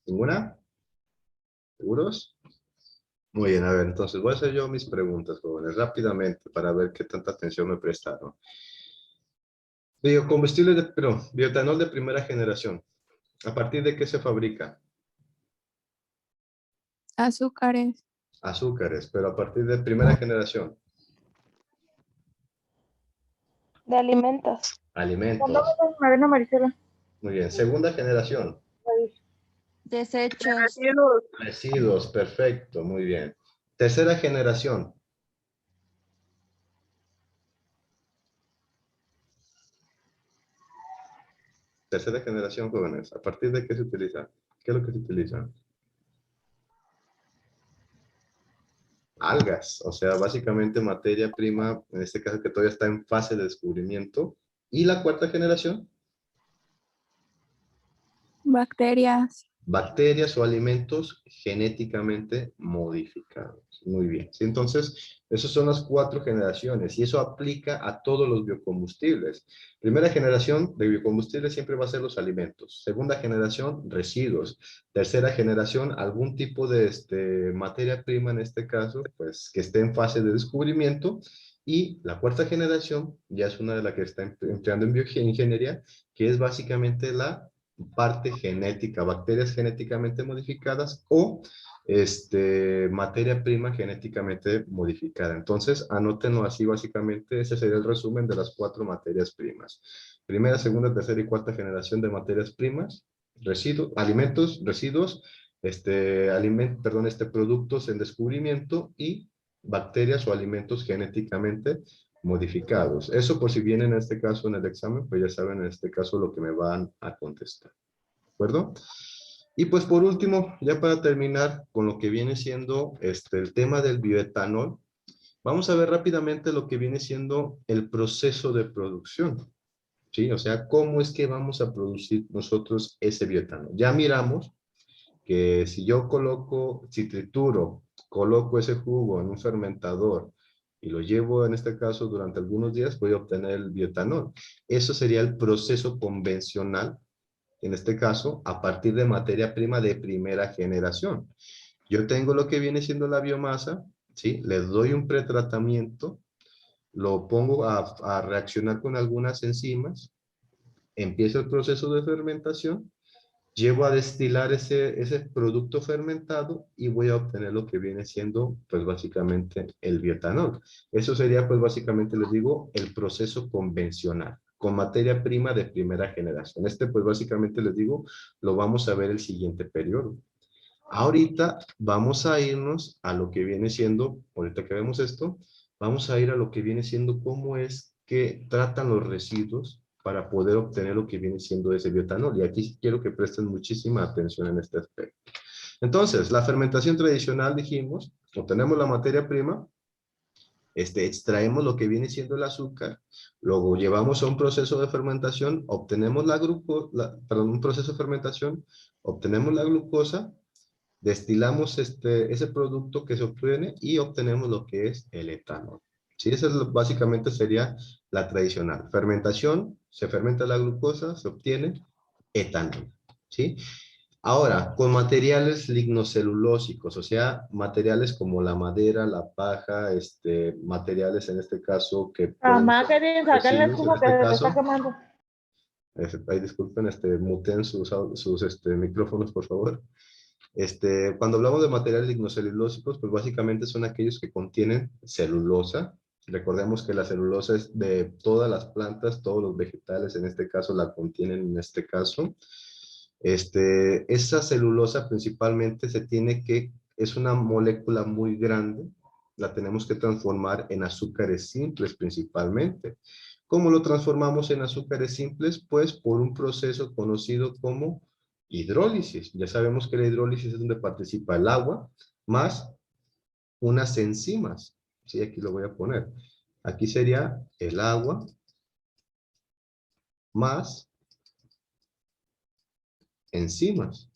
¿Ninguna? ¿Seguros? Muy bien, a ver, entonces voy a hacer yo mis preguntas, jóvenes, rápidamente, para ver qué tanta atención me prestaron. Biocombustible, bioetanol de primera generación. ¿A partir de qué se fabrica? Azúcares. Azúcares, pero a partir de primera generación. De alimentos. Alimentos. Marina Marisela. Muy bien. Segunda generación. Desechos. Residuos, perfecto, muy bien. Tercera generación. Tercera generación, jóvenes. ¿A partir de qué se utiliza? ¿Qué es lo que se utiliza? Algas, o sea, básicamente materia prima, en este caso que todavía está en fase de descubrimiento. ¿Y la cuarta generación? Bacterias. Bacterias o alimentos genéticamente modificados. Muy bien. ¿Sí? Entonces, esas son las 4 generaciones y eso aplica a todos los biocombustibles. Primera generación de biocombustibles siempre va a ser los alimentos. Segunda generación, residuos. Tercera generación, algún tipo de materia prima, en este caso, pues que esté en fase de descubrimiento. Y la cuarta generación ya es una de las que está empleando en bioingeniería, que es básicamente la parte genética, bacterias genéticamente modificadas o materia prima genéticamente modificada. Entonces, anótenlo así básicamente, ese sería el resumen de las 4 materias primas. Primera, segunda, tercera y cuarta generación de materias primas, residuos, alimentos, residuos, productos en descubrimiento y bacterias o alimentos genéticamente modificados. Eso por si viene en este caso en el examen, pues ya saben en este caso lo que me van a contestar. ¿De acuerdo? Y pues por último, ya para terminar con lo que viene siendo el tema del bioetanol, vamos a ver rápidamente lo que viene siendo el proceso de producción. ¿Sí? O sea, cómo es que vamos a producir nosotros ese bioetanol. Ya miramos que si yo si trituro, coloco ese jugo en un fermentador y lo llevo en este caso durante algunos días, voy a obtener el bioetanol. Eso sería el proceso convencional, en este caso, a partir de materia prima de primera generación. Yo tengo lo que viene siendo la biomasa, ¿sí? Le doy un pretratamiento, lo pongo a reaccionar con algunas enzimas, empieza el proceso de fermentación, llevo a destilar ese producto fermentado y voy a obtener lo que viene siendo, pues básicamente, el bioetanol. Eso sería, pues básicamente, les digo, el proceso convencional, con materia prima de primera generación. Pues básicamente, les digo, lo vamos a ver el siguiente periodo. Ahorita vamos a irnos a lo que viene siendo, ahorita que vemos esto, vamos a ir a lo que viene siendo cómo es que tratan los residuos para poder obtener lo que viene siendo ese bioetanol. Y aquí quiero que presten muchísima atención en este aspecto. Entonces, la fermentación tradicional, dijimos, obtenemos la materia prima, extraemos lo que viene siendo el azúcar, luego llevamos a un proceso de fermentación, obtenemos un proceso de fermentación, obtenemos la glucosa, destilamos ese producto que se obtiene y obtenemos lo que es el etanol. ¿Sí? Esa básicamente sería la tradicional. Fermentación, se fermenta la glucosa, se obtiene etanol. ¿Sí? Ahora, con materiales lignocelulósicos, o sea, materiales como la madera, la paja, materiales en este caso que... Mamá, quería sacar la residuos, espuma que se te está quemando. Ahí disculpen, muten sus micrófonos, por favor. Cuando hablamos de materiales lignocelulósicos, pues básicamente son aquellos que contienen celulosa. Recordemos que la celulosa es de todas las plantas, todos los vegetales, en este caso la contienen en este caso. Esa celulosa principalmente es una molécula muy grande, la tenemos que transformar en azúcares simples principalmente. ¿Cómo lo transformamos en azúcares simples? Pues por un proceso conocido como hidrólisis. Ya sabemos que la hidrólisis es donde participa el agua más unas enzimas. Sí, aquí lo voy a poner. Aquí sería el agua más enzimas.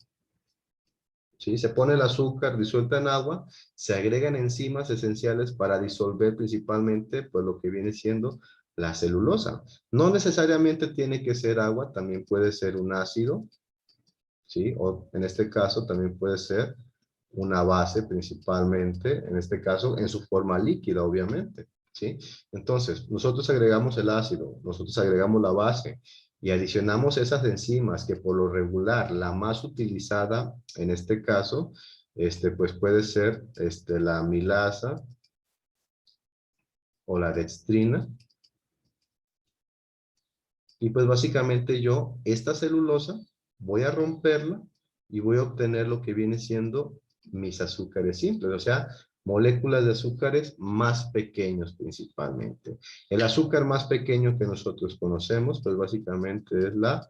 ¿Sí? Se pone el azúcar disuelta en agua, se agregan enzimas esenciales para disolver principalmente pues, lo que viene siendo la celulosa. No necesariamente tiene que ser agua, también puede ser un ácido, ¿sí? O en este caso también puede ser una base principalmente, en este caso en su forma líquida, obviamente, ¿sí? Entonces, nosotros agregamos el ácido, nosotros agregamos la base y adicionamos esas enzimas que por lo regular la más utilizada en este caso, pues puede ser la amilasa o la dextrina. Y pues básicamente yo, esta celulosa, voy a romperla y voy a obtener lo que viene siendo mis azúcares simples, o sea, moléculas de azúcares más pequeños principalmente. El azúcar más pequeño que nosotros conocemos, pues básicamente es la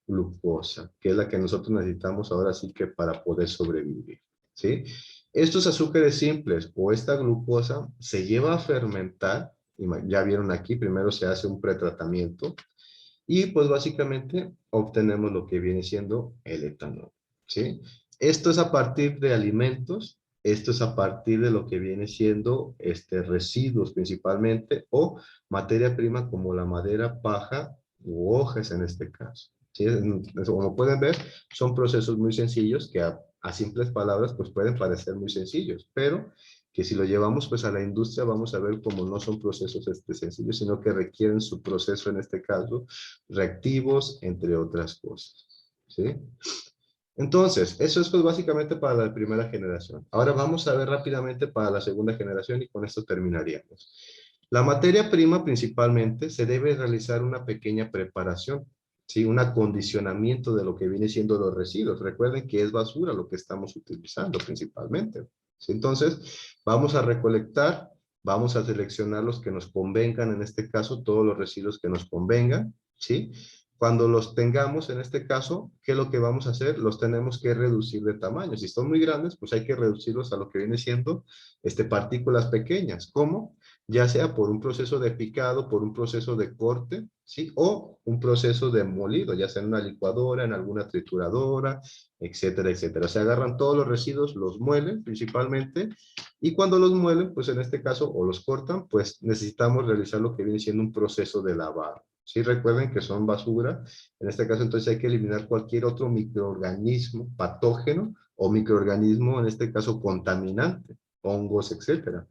glucosa, que es la que nosotros necesitamos ahora sí que para poder sobrevivir, ¿sí? Estos azúcares simples o esta glucosa se lleva a fermentar, ya vieron aquí, primero se hace un pretratamiento, y pues básicamente obtenemos lo que viene siendo el etanol, ¿sí? Esto es a partir de alimentos, esto es a partir de lo que viene siendo residuos principalmente o materia prima como la madera, paja u hojas en este caso, ¿sí? Como pueden ver, son procesos muy sencillos que a simples palabras pues pueden parecer muy sencillos, pero que si lo llevamos pues a la industria vamos a ver cómo no son procesos sencillos, sino que requieren su proceso en este caso, reactivos, entre otras cosas, ¿sí? Entonces, eso es pues básicamente para la primera generación. Ahora vamos a ver rápidamente para la segunda generación y con esto terminaríamos. La materia prima principalmente se debe realizar una pequeña preparación, ¿sí? Un acondicionamiento de lo que viene siendo los residuos. Recuerden que es basura lo que estamos utilizando principalmente, ¿sí? Entonces, vamos a recolectar, vamos a seleccionar los que nos convengan, en este caso, todos los residuos que nos convengan, ¿sí? Cuando los tengamos, en este caso, ¿qué es lo que vamos a hacer? Los tenemos que reducir de tamaño. Si son muy grandes, pues hay que reducirlos a lo que viene siendo partículas pequeñas. ¿Cómo? Ya sea por un proceso de picado, por un proceso de corte, ¿sí? O un proceso de molido, ya sea en una licuadora, en alguna trituradora, etcétera, etcétera. Se agarran todos los residuos, los muelen principalmente, y cuando los muelen, pues en este caso, o los cortan, pues necesitamos realizar lo que viene siendo un proceso de lavado. Sí, recuerden que son basura. En este caso, entonces hay que eliminar cualquier otro microorganismo patógeno o microorganismo, en este caso, contaminante, hongos, etcétera.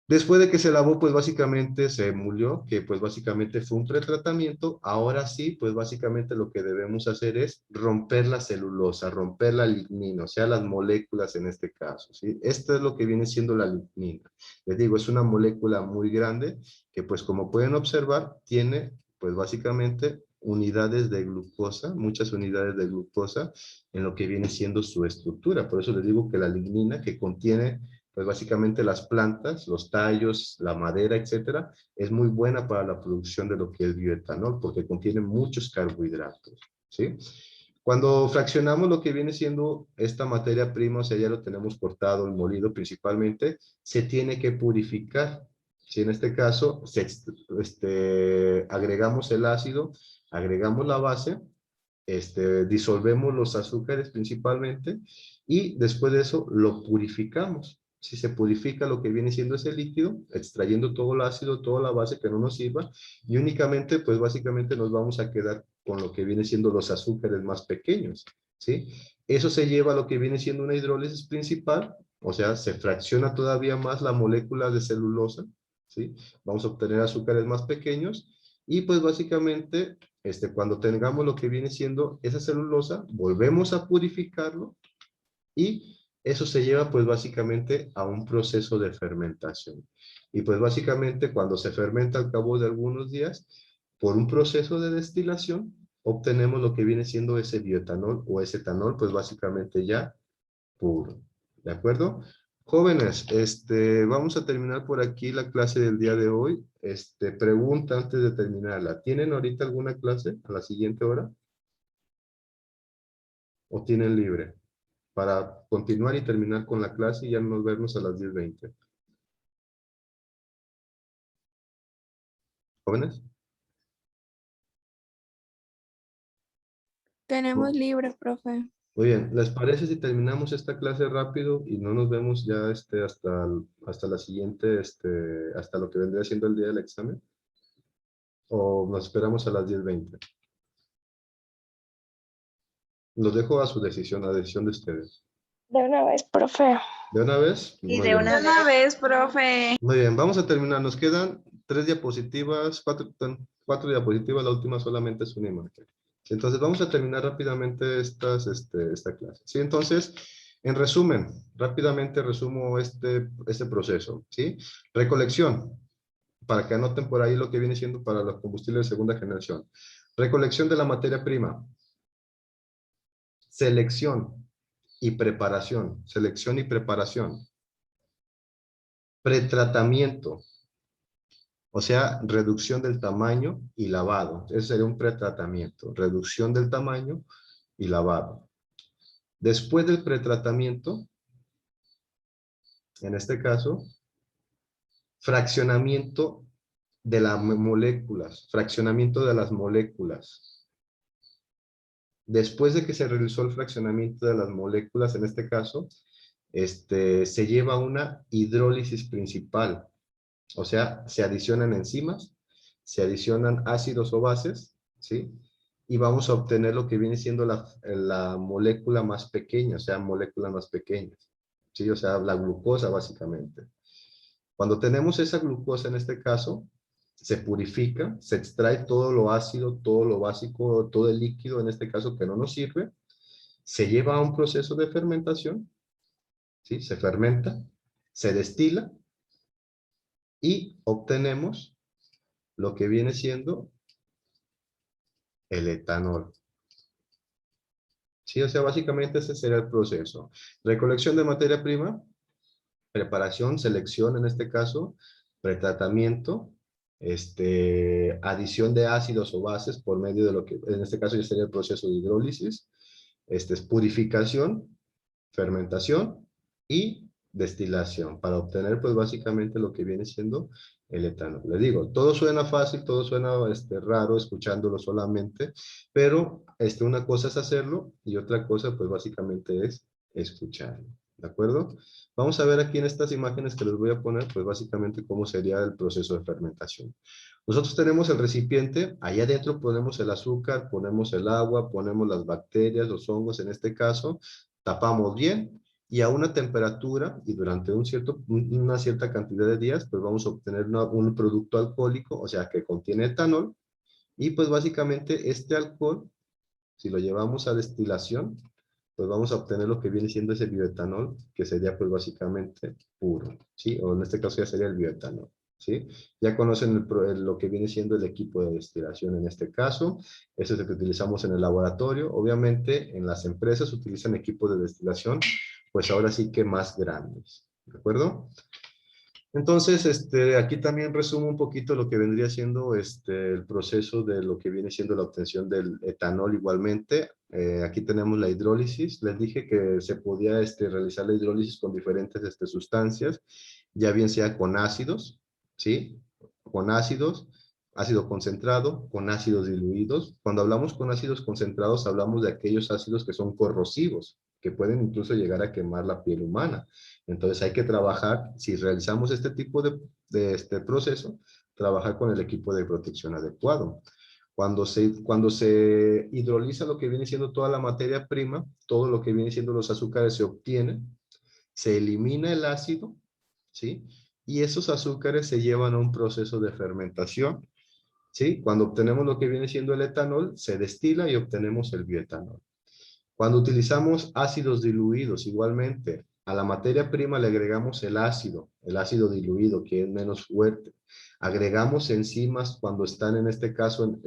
Después de que se lavó, pues básicamente se molió, que pues básicamente fue un pretratamiento. Ahora sí, pues básicamente lo que debemos hacer es romper la celulosa, romper la lignina, o sea, las moléculas en este caso, ¿sí? Esto es lo que viene siendo la lignina. Les digo, es una molécula muy grande que pues como pueden observar, tiene pues básicamente unidades de glucosa, muchas unidades de glucosa en lo que viene siendo su estructura. Por eso les digo que la lignina que contiene pues básicamente las plantas, los tallos, la madera, etcétera, es muy buena para la producción de lo que es bioetanol, porque contiene muchos carbohidratos, ¿sí? Cuando fraccionamos lo que viene siendo esta materia prima, o sea, ya lo tenemos cortado y molido principalmente, se tiene que purificar. Si en este caso agregamos el ácido, agregamos la base, disolvemos los azúcares principalmente y después de eso lo purificamos. Si se purifica lo que viene siendo ese líquido, extrayendo todo el ácido, toda la base que no nos sirva, y únicamente, pues básicamente nos vamos a quedar con lo que viene siendo los azúcares más pequeños, ¿sí? Eso se lleva a lo que viene siendo una hidrólisis principal, o sea, se fracciona todavía más la molécula de celulosa, ¿sí? Vamos a obtener azúcares más pequeños, y pues básicamente, cuando tengamos lo que viene siendo esa celulosa, volvemos a purificarlo, y eso se lleva pues básicamente a un proceso de fermentación. Y pues básicamente cuando se fermenta al cabo de algunos días, por un proceso de destilación, obtenemos lo que viene siendo ese bioetanol o ese etanol, pues básicamente ya puro. ¿De acuerdo? Jóvenes, vamos a terminar por aquí la clase del día de hoy. Pregunta antes de terminarla. ¿Tienen ahorita alguna clase a la siguiente hora? ¿O tienen libre? Para continuar y terminar con la clase y ya nos vemos a las 10:20. ¿Jóvenes? Tenemos libre, profe. Muy bien, ¿les parece si terminamos esta clase rápido y no nos vemos ya hasta la siguiente, hasta lo que vendría siendo el día del examen? ¿O nos esperamos a las 10:20? Los dejo a su decisión, a la decisión de ustedes. De una vez, profe. ¿De una vez? Y Muy de bien. una vez, profe. Muy bien, vamos a terminar. Nos quedan 3 diapositivas, 4 diapositivas, la última solamente es una imagen. Entonces vamos a terminar rápidamente esta clase. ¿Sí? Entonces, en resumen, rápidamente resumo este proceso. ¿Sí? Recolección, para que anoten por ahí lo que viene siendo para los combustibles de segunda generación. Recolección de la materia prima. Selección y preparación. Selección y preparación. Pretratamiento. O sea, reducción del tamaño y lavado. Ese sería un pretratamiento. Reducción del tamaño y lavado. Después del pretratamiento, en este caso, fraccionamiento de las moléculas. Fraccionamiento de las moléculas. Después de que se realizó el fraccionamiento de las moléculas, en este caso, se lleva una hidrólisis principal. O sea, se adicionan enzimas, se adicionan ácidos o bases, ¿sí? Y vamos a obtener lo que viene siendo la molécula más pequeña, o sea, moléculas más pequeñas, ¿sí? O sea, la glucosa básicamente. Cuando tenemos esa glucosa en este caso, se purifica, se extrae todo lo ácido, todo lo básico, todo el líquido en este caso que no nos sirve, se lleva a un proceso de fermentación, ¿sí? Se fermenta, se destila y obtenemos lo que viene siendo el etanol. Sí, o sea, básicamente ese sería el proceso. Recolección de materia prima, preparación, selección en este caso, pretratamiento, adición de ácidos o bases por medio de lo que, en este caso ya sería el proceso de hidrólisis, es purificación, fermentación y destilación para obtener pues básicamente lo que viene siendo el etanol. Les digo, todo suena fácil, todo suena raro escuchándolo solamente, pero una cosa es hacerlo y otra cosa pues básicamente es escucharlo. ¿De acuerdo? Vamos a ver aquí en estas imágenes que les voy a poner pues básicamente cómo sería el proceso de fermentación. Nosotros tenemos el recipiente, ahí adentro ponemos el azúcar, ponemos el agua, ponemos las bacterias, los hongos en este caso, tapamos bien y a una temperatura y durante una cierta cantidad de días, pues vamos a obtener un producto alcohólico, o sea, que contiene etanol, y pues básicamente este alcohol, si lo llevamos a destilación, pues vamos a obtener lo que viene siendo ese bioetanol, que sería pues básicamente puro, ¿sí? O en este caso ya sería el bioetanol, ¿sí? Ya conocen lo que viene siendo el equipo de destilación en este caso, ese es el que utilizamos en el laboratorio. Obviamente en las empresas utilizan equipos de destilación, pues ahora sí que más grandes, ¿de acuerdo? Entonces, aquí también resumo un poquito lo que vendría siendo el proceso de lo que viene siendo la obtención del etanol igualmente. Aquí tenemos la hidrólisis. Les dije que se podía realizar la hidrólisis con diferentes sustancias, ya bien sea con ácidos, ¿sí? Con ácidos, ácido concentrado, con ácidos diluidos. Cuando hablamos con ácidos concentrados, hablamos de aquellos ácidos que son corrosivos, que pueden incluso llegar a quemar la piel humana. Entonces hay que trabajar, si realizamos este tipo de este proceso, trabajar con el equipo de protección adecuado. Cuando se hidroliza lo que viene siendo toda la materia prima, todo lo que viene siendo los azúcares se obtiene, se elimina el ácido, ¿sí? Y esos azúcares se llevan a un proceso de fermentación, ¿sí? Cuando obtenemos lo que viene siendo el etanol, se destila y obtenemos el bioetanol. Cuando utilizamos ácidos diluidos, igualmente, a la materia prima le agregamos el ácido diluido, que es menos fuerte. Agregamos enzimas cuando están en este caso,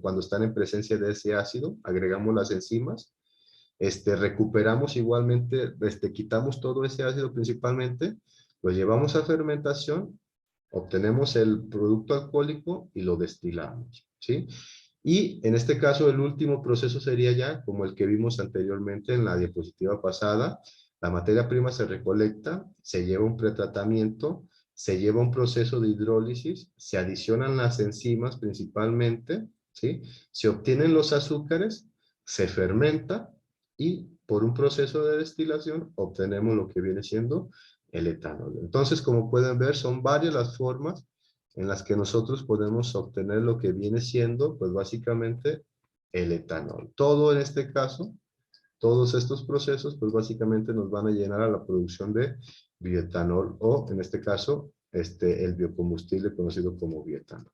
cuando están en presencia de ese ácido, agregamos las enzimas. Recuperamos igualmente, quitamos todo ese ácido principalmente, lo llevamos a fermentación, obtenemos el producto alcohólico y lo destilamos, ¿sí? Y en este caso el último proceso sería ya como el que vimos anteriormente en la diapositiva pasada. La materia prima se recolecta, se lleva un pretratamiento, se lleva un proceso de hidrólisis, se adicionan las enzimas principalmente, ¿sí? Se obtienen los azúcares, se fermenta y por un proceso de destilación obtenemos lo que viene siendo el etanol. Entonces, como pueden ver, son varias las formas en las que nosotros podemos obtener lo que viene siendo, pues básicamente, el etanol. Todo en este caso Todos estos procesos, pues básicamente nos van a llenar a la producción de bioetanol o, en este caso, el biocombustible conocido como bioetanol.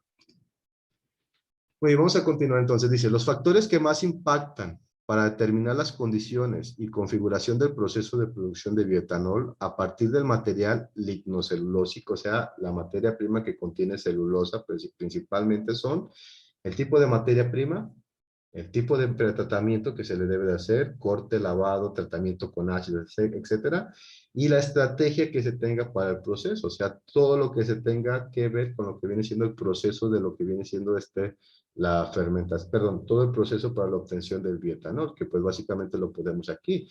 Muy bien, vamos a continuar entonces. Dice, los factores que más impactan para determinar las condiciones y configuración del proceso de producción de bioetanol a partir del material lignocelulósico, o sea, la materia prima que contiene celulosa, pues, principalmente son el tipo de materia prima, el tipo de pretratamiento que se le debe de hacer, corte, lavado, tratamiento con ácido, etcétera, y la estrategia que se tenga para el proceso, o sea, todo lo que se tenga que ver con lo que viene siendo el proceso de lo que viene siendo la fermentación, perdón, todo el proceso para la obtención del bioetanol, que pues básicamente lo podemos aquí.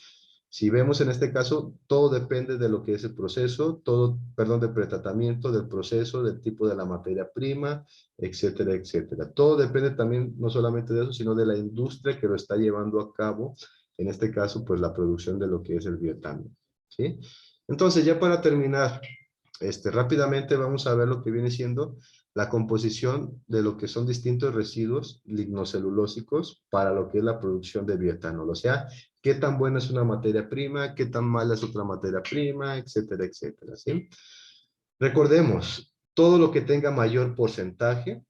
Si vemos en este caso, todo depende de lo que es el proceso, todo, perdón, del pretratamiento, del proceso, del tipo de la materia prima, etcétera, etcétera. Todo depende también, no solamente de eso, sino de la industria que lo está llevando a cabo, en este caso, pues la producción de lo que es el bioetanol, ¿sí? Entonces, ya para terminar, rápidamente vamos a ver lo que viene siendo la composición de lo que son distintos residuos lignocelulósicos para lo que es la producción de bioetanol. O sea, qué tan buena es una materia prima, qué tan mala es otra materia prima, etcétera, etcétera, ¿sí? Recordemos, todo lo que tenga mayor porcentaje,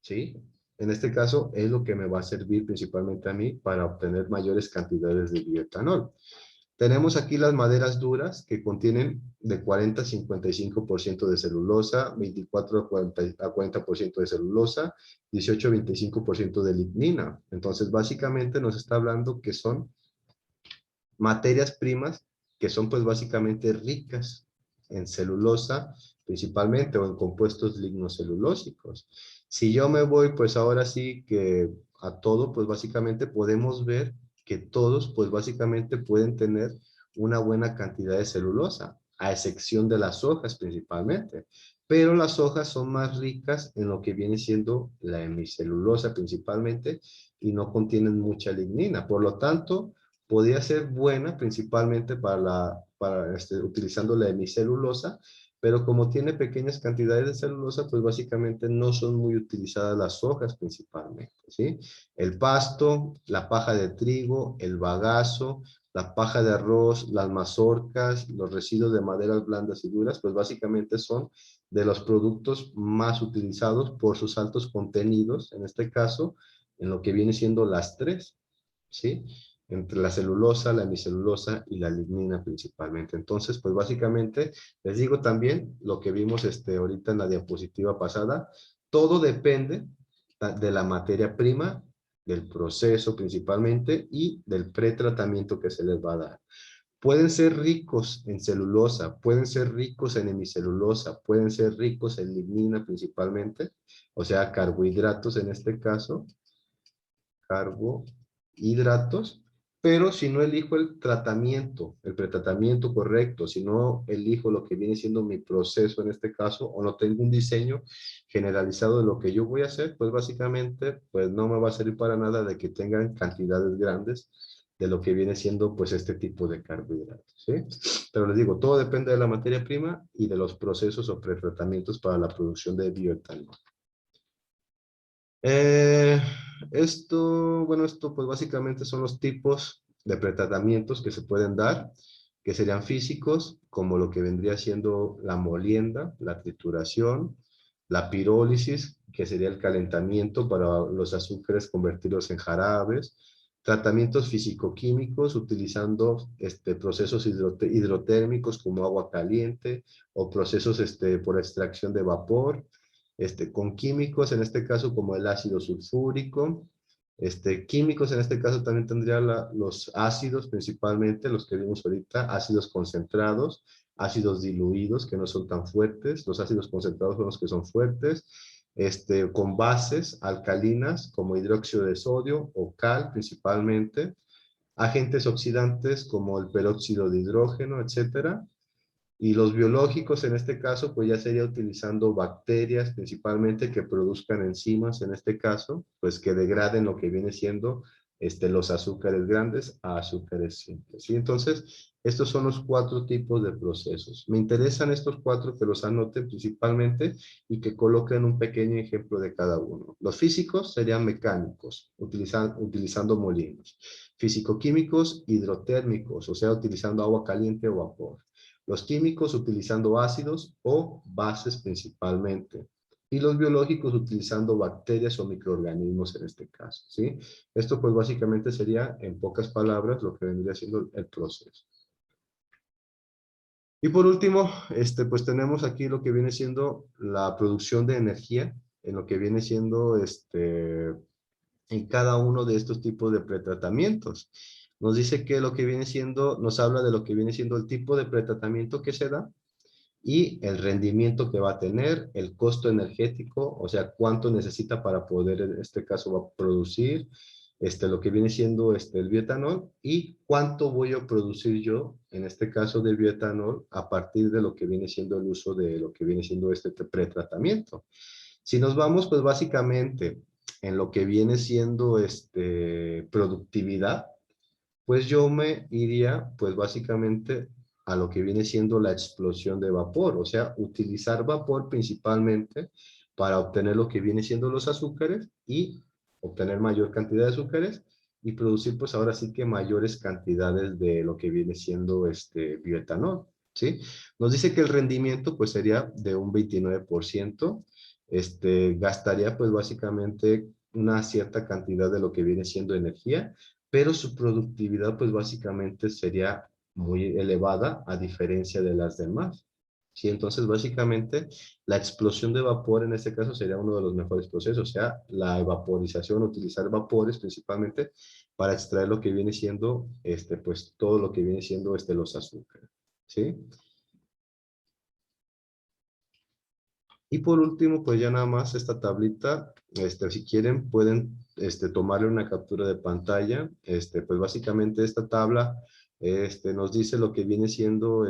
¿sí? En este caso es lo que me va a servir principalmente a mí para obtener mayores cantidades de bioetanol. Tenemos aquí las maderas duras que contienen de 40 a 55% de celulosa, 24 a 40% de celulosa, 18 a 25% de lignina. Entonces, básicamente nos está hablando que son materias primas que son pues básicamente ricas en celulosa principalmente o en compuestos lignocelulósicos. Si yo me voy pues ahora sí que a todo, pues básicamente podemos ver que todos pues básicamente pueden tener una buena cantidad de celulosa, a excepción de las hojas principalmente. Pero las hojas son más ricas en lo que viene siendo la hemicelulosa principalmente y no contienen mucha lignina. Por lo tanto, podría ser buena principalmente utilizando la hemicelulosa, pero como tiene pequeñas cantidades de celulosa, pues básicamente no son muy utilizadas las hojas principalmente, ¿sí? El pasto, la paja de trigo, el bagazo, la paja de arroz, las mazorcas, los residuos de maderas blandas y duras, pues básicamente son de los productos más utilizados por sus altos contenidos, en este caso, en lo que viene siendo las tres, ¿sí? Entre la celulosa, la hemicelulosa y la lignina principalmente. Entonces, pues básicamente, les digo también lo que vimos ahorita en la diapositiva pasada, todo depende de la materia prima, del proceso principalmente y del pretratamiento que se les va a dar. Pueden ser ricos en celulosa, pueden ser ricos en hemicelulosa, pueden ser ricos en lignina principalmente, o sea, carbohidratos en este caso, carbohidratos, pero si no elijo el tratamiento, el pretratamiento correcto, si no elijo lo que viene siendo mi proceso en este caso, o no tengo un diseño generalizado de lo que yo voy a hacer, pues básicamente pues no me va a servir para nada de que tengan cantidades grandes de lo que viene siendo pues este tipo de carbohidratos, ¿sí? Pero les digo, todo depende de la materia prima y de los procesos o pretratamientos para la producción de bioetanol. Esto pues básicamente son los tipos de pretratamientos que se pueden dar, que serían físicos, como lo que vendría siendo la molienda, la trituración, la pirólisis, que sería el calentamiento para los azúcares convertirlos en jarabes, tratamientos físico-químicos utilizando procesos hidrotérmicos como agua caliente o procesos por extracción de vapor, con químicos, en este caso como el ácido sulfúrico. Químicos en este caso también tendría los ácidos, principalmente los que vimos ahorita, ácidos concentrados, ácidos diluidos que no son tan fuertes, los ácidos concentrados son los que son fuertes, con bases alcalinas como hidróxido de sodio o cal principalmente, agentes oxidantes como el peróxido de hidrógeno, etcétera. Y los biológicos en este caso, pues ya sería utilizando bacterias principalmente que produzcan enzimas en este caso, pues que degraden lo que viene siendo los azúcares grandes a azúcares simples. ¿Sí? Entonces, estos son los 4 tipos de procesos. Me interesan estos 4 que los anoten principalmente y que coloquen un pequeño ejemplo de cada uno. Los físicos serían mecánicos, utilizando molinos. Físico-químicos, hidrotérmicos, o sea, utilizando agua caliente o vapor. Los químicos utilizando ácidos o bases principalmente. Y los biológicos utilizando bacterias o microorganismos en este caso, ¿sí? Esto pues básicamente sería, en pocas palabras, lo que vendría siendo el proceso. Y por último, pues tenemos aquí lo que viene siendo la producción de energía, en lo que viene siendo en cada uno de estos tipos de pretratamientos. Nos dice que lo que viene siendo, nos habla de lo que viene siendo el tipo de pretratamiento que se da, y el rendimiento que va a tener, el costo energético, o sea, cuánto necesita para poder, en este caso, va a producir lo que viene siendo el bioetanol, y cuánto voy a producir yo, en este caso de bioetanol, a partir de lo que viene siendo el uso de lo que viene siendo este pretratamiento. Si nos vamos, pues básicamente, en lo que viene siendo productividad, pues yo me iría, pues básicamente, a lo que viene siendo la explosión de vapor, o sea, utilizar vapor principalmente para obtener lo que viene siendo los azúcares y obtener mayor cantidad de azúcares y producir, pues ahora sí que mayores cantidades de lo que viene siendo bioetanol, ¿sí? Nos dice que el rendimiento, pues sería de un 29%, gastaría, pues básicamente, una cierta cantidad de lo que viene siendo energía, pero su productividad pues básicamente sería muy elevada a diferencia de las demás. Sí, entonces básicamente la explosión de vapor en este caso sería uno de los mejores procesos, o sea, la evaporización, utilizar vapores principalmente para extraer lo que viene siendo, pues todo lo que viene siendo los azúcares, ¿sí? Y por último, pues ya nada más esta tablita, si quieren pueden tomarle una captura de pantalla. Pues básicamente esta tabla nos dice lo que viene siendo,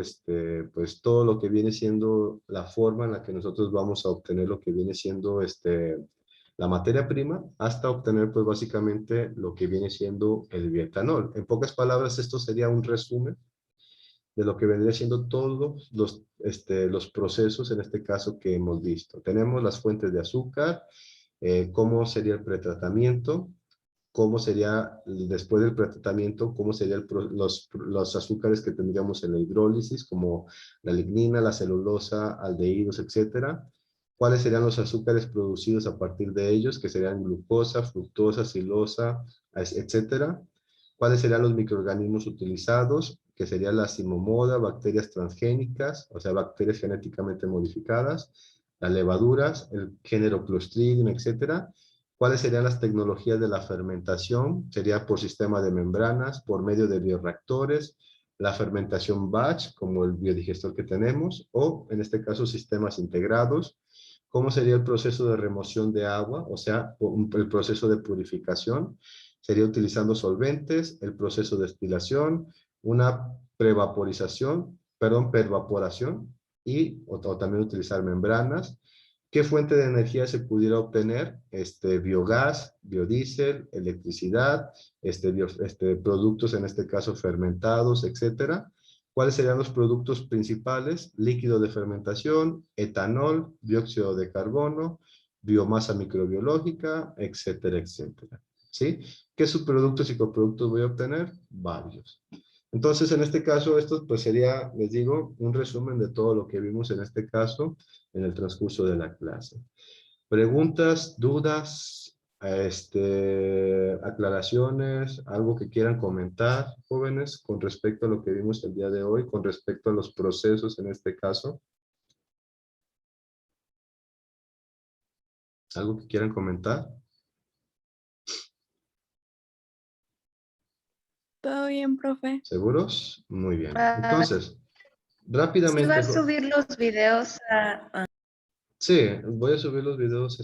pues todo lo que viene siendo la forma en la que nosotros vamos a obtener lo que viene siendo la materia prima, hasta obtener pues básicamente lo que viene siendo el bioetanol. En pocas palabras, esto sería un resumen de lo que vendría siendo todos los procesos, en este caso, que hemos visto. Tenemos las fuentes de azúcar, cómo sería el pretratamiento, cómo sería, después del pretratamiento, cómo serían los azúcares que tendríamos en la hidrólisis, como la lignina, la celulosa, aldehídos, etcétera. Cuáles serían los azúcares producidos a partir de ellos, que serían glucosa, fructosa, silosa, etcétera. Cuáles serían los microorganismos utilizados, que serían la simomoda, bacterias transgénicas, o sea, bacterias genéticamente modificadas, las levaduras, el género Clostridium, etcétera. ¿Cuáles serían las tecnologías de la fermentación? Sería por sistema de membranas, por medio de bioreactores, la fermentación batch, como el biodigestor que tenemos, o en este caso sistemas integrados. ¿Cómo sería el proceso de remoción de agua? O sea, el proceso de purificación. Sería utilizando solventes, el proceso de destilación, una pervaporación, y o también utilizar membranas. ¿Qué fuente de energía se pudiera obtener? Biogás, biodiesel, electricidad, productos en este caso fermentados, etcétera. ¿Cuáles serían los productos principales? Líquido de fermentación, etanol, dióxido de carbono, biomasa microbiológica, etcétera, etcétera. ¿Sí? ¿Qué subproductos y coproductos voy a obtener? Varios. Entonces, en este caso, esto pues sería, les digo, un resumen de todo lo que vimos en este caso en el transcurso de la clase. Preguntas, dudas, aclaraciones, algo que quieran comentar, jóvenes, con respecto a lo que vimos el día de hoy, con respecto a los procesos en este caso. ¿Algo que quieran comentar? Todo bien, profe. ¿Seguros? Muy bien. Entonces, rápidamente. ¿Sí va a subir los videos a... Sí, voy a subir los videos